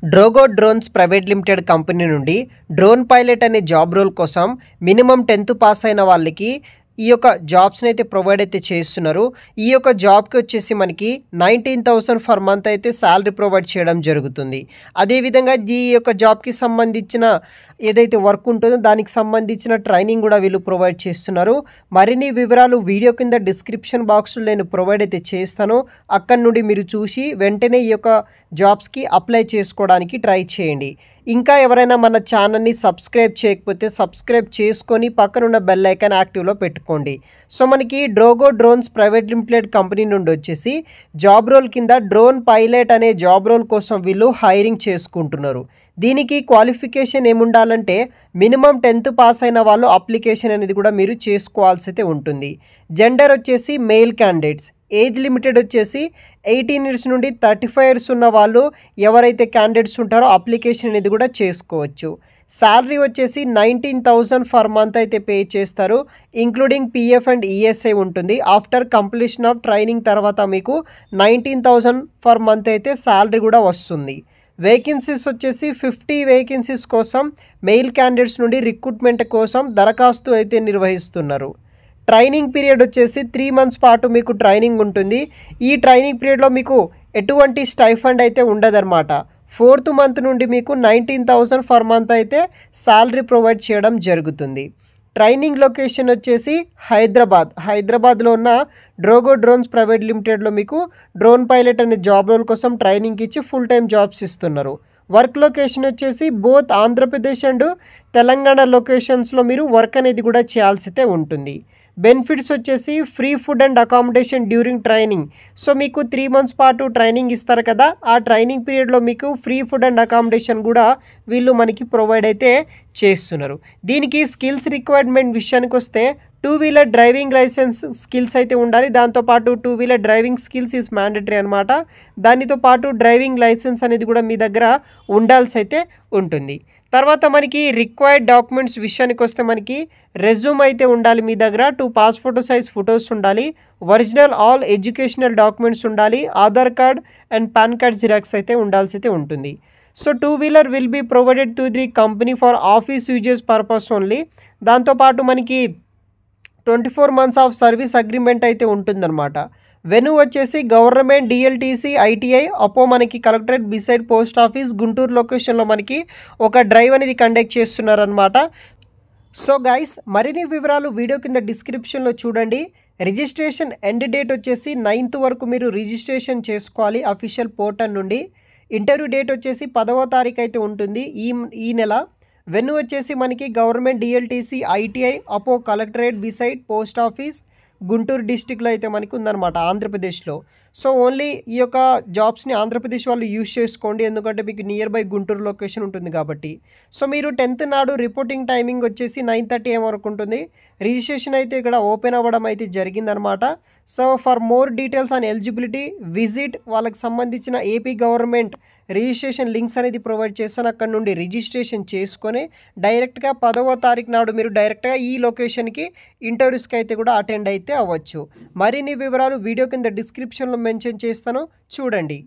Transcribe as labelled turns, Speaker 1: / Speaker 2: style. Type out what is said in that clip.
Speaker 1: Drogo drones private limited company నుండి drone pilot అనే job role కోసం మినిమం 10th పాస్ అయిన వాళ్ళకి ఈ యొక్క జాబ్స్ని అయితే ప్రొవైడ్ అయితే చేస్తున్నారు. ఈ యొక్క జాబ్కి వచ్చేసి మనకి 19,000 ఫర్ మంత్ అయితే శాలరీ ప్రొవైడ్ చేయడం జరుగుతుంది. అదేవిధంగా ఈ యొక్క జాబ్కి సంబంధించిన ఏదైతే వర్క్ ఉంటుందో దానికి సంబంధించిన ట్రైనింగ్ కూడా వీళ్ళు ప్రొవైడ్ చేస్తున్నారు. మరిన్ని వివరాలు వీడియో కింద డిస్క్రిప్షన్ బాక్స్లో నేను ప్రొవైడ్ అయితే చేస్తాను. అక్కడ నుండి మీరు చూసి వెంటనే ఈ యొక్క జాబ్స్కి అప్లై చేసుకోవడానికి ట్రై చేయండి. ఇంకా ఎవరైనా మన ఛానల్ని సబ్స్క్రైబ్ చేయకపోతే సబ్స్క్రైబ్ చేసుకొని పక్కనున్న బెల్ ఐకాన్ యాక్టివ్లో పెట్టుకోండి. సో మనకి Drogo drones private limited company నుండి వచ్చేసి జాబ్ రోల్ కింద డ్రోన్ పైలట్ అనే జాబ్ రోల్ కోసం వీళ్ళు హైరింగ్ చేసుకుంటున్నారు. దీనికి క్వాలిఫికేషన్ ఏముండాలంటే మినిమం 10th పాస్ అయిన వాళ్ళు అప్లికేషన్ అనేది కూడా మీరు చేసుకోవాల్సి అయితే ఉంటుంది. జెండర్ వచ్చేసి మెయిల్ క్యాండిడేట్స్, ఏజ్ లిమిటెడ్ వచ్చేసి 18 years నుండి 35 years ఉన్న వాళ్ళు ఎవరైతే క్యాండిడేట్స్ ఉంటారో అప్లికేషన్ అనేది కూడా చేసుకోవచ్చు. శాలరీ వచ్చేసి 19,000 ఫర్ మంత్ అయితే పే చేస్తారు. ఇంక్లూడింగ్ పిఎఫ్ అండ్ ఈఎస్ఐ ఉంటుంది. ఆఫ్టర్ కంప్లీషన్ ఆఫ్ ట్రైనింగ్ తర్వాత మీకు 19,000 ఫర్ మంత్ అయితే శాలరీ కూడా వస్తుంది. వేకెన్సీస్ వచ్చేసి 50 వేకెన్సీస్ కోసం మెయిల్ క్యాండిడేట్స్ నుండి రిక్రూట్మెంట్ కోసం దరఖాస్తు అయితే నిర్వహిస్తున్నారు. ట్రైనింగ్ పీరియడ్ వచ్చేసి 3 months పాటు మీకు ట్రైనింగ్ ఉంటుంది. ఈ ట్రైనింగ్ పీరియడ్లో మీకు ఎటువంటి స్టైఫండ్ అయితే ఉండదన్నమాట. 4th month నుండి మీకు 19,000 ఫర్ మంత్ అయితే శాలరీ ప్రొవైడ్ చేయడం జరుగుతుంది. ట్రైనింగ్ లొకేషన్ వచ్చేసి హైదరాబాద్లో ఉన్న డ్రోగో డ్రోన్స్ ప్రైవేట్ లిమిటెడ్లో మీకు డ్రోన్ పైలట్ అనే జాబ్ రోల్ కోసం ట్రైనింగ్ ఇచ్చి ఫుల్ టైం జాబ్స్ ఇస్తున్నారు. వర్క్ లొకేషన్ వచ్చేసి బోత్ ఆంధ్రప్రదేశ్ అండ్ తెలంగాణ లొకేషన్స్లో మీరు వర్క్ అనేది కూడా చేయాల్సి అయితే ఉంటుంది. బెనిఫిట్స్ వచ్చేసి free food and accommodation during training. So మీకు 3 months పాటు ట్రైనింగ్ ఇస్తారు కదా, ఆ ట్రైనింగ్ పీరియడ్లో మీకు ఫ్రీ ఫుడ్ అండ్ అకామిడేషన్ కూడా వీళ్ళు మనకి ప్రొవైడ్ అయితే చేస్తున్నారు. దీనికి స్కిల్స్ రిక్వైర్మెంట్ విషయానికి వస్తే 2-wheeler డ్రైవింగ్ లైసెన్స్ స్కిల్స్ అయితే ఉండాలి. దాంతోపాటు 2-wheeler driving skills is mandatory అనమాట. దానితో పాటు డ్రైవింగ్ లైసెన్స్ అనేది కూడా మీ దగ్గర ఉండాల్సి అయితే ఉంటుంది. తర్వాత మనకి రిక్వైర్డ్ డాక్యుమెంట్స్ విషయానికి వస్తే మనకి రెజ్యూమ్ అయితే ఉండాలి మీ దగ్గర, 2 పాస్పోర్ట్ సైజ్ ఫొటోస్ ఉండాలి, ఒరిజినల్ ఆల్ ఎడ్యుకేషనల్ డాక్యుమెంట్స్ ఉండాలి, Aadhaar card and PAN card xerox అయితే ఉండాల్సి అయితే ఉంటుంది. So 2-wheeler will be provided to the company for office uses purpose only. దాంతోపాటు మనకి 24 months ఆఫ్ సర్వీస్ అగ్రిమెంట్ అయితే ఉంటుందన్నమాట. వెను వచ్చేసి గవర్నమెంట్ డిఎల్టీసీ ఐటీఐ అపో మనకి collectorate beside post office Guntur లొకేషన్లో మనకి ఒక డ్రైవ్ అనేది కండక్ట్ చేస్తున్నారనమాట. సో గైస్ మరిన్ని వివరాలు వీడియో కింద డిస్క్రిప్షన్లో చూడండి. రిజిస్ట్రేషన్ ఎండ్ డేట్ వచ్చేసి 9th వరకు మీరు రిజిస్ట్రేషన్ చేసుకోవాలి అఫీషియల్ పోర్టల్ నుండి. ఇంటర్వ్యూ డేట్ వచ్చేసి 10వ తారీఖు అయితే ఉంటుంది ఈ నెల. వెన్యూ వచ్చేసి మనకి గవర్నమెంట్ డిఎల్టీసీ ఐటీఐ అపో collectorate beside post office Guntur డిస్టిక్లో అయితే మనకి ఉందన్నమాట, ఆంధ్రప్రదేశ్లో. సో ఓన్లీ ఈ యొక్క జాబ్స్ని ఆంధ్రప్రదేశ్ వాళ్ళు యూజ్ చేసుకోండి, ఎందుకంటే మీకు నియర్ బై గుంటూరు లొకేషన్ ఉంటుంది కాబట్టి. సో మీరు 10th నాడు రిపోర్టింగ్ టైమింగ్ వచ్చేసి 9:30 AM వరకు ఉంటుంది. రిజిస్ట్రేషన్ అయితే ఇక్కడ ఓపెన్ అవ్వడం అయితే జరిగిందనమాట. So for more details on eligibility visit వాళ్ళకి సంబంధించిన ఏపీ గవర్నమెంట్ రిజిస్ట్రేషన్ లింక్స్ అనేది ప్రొవైడ్ చేస్తాను. అక్కడ నుండి రిజిస్ట్రేషన్ చేసుకొని డైరెక్ట్గా 10వ తారీఖు నాడు మీరు డైరెక్ట్గా ఈ లొకేషన్కి ఇంటర్వ్యూస్కి అయితే కూడా అటెండ్ అయితే అవ్వచ్చు. మరిన్ని వివరాలు వీడియో కింద డిస్క్రిప్షన్లో మెన్షన్ చేస్తాను, చూడండి.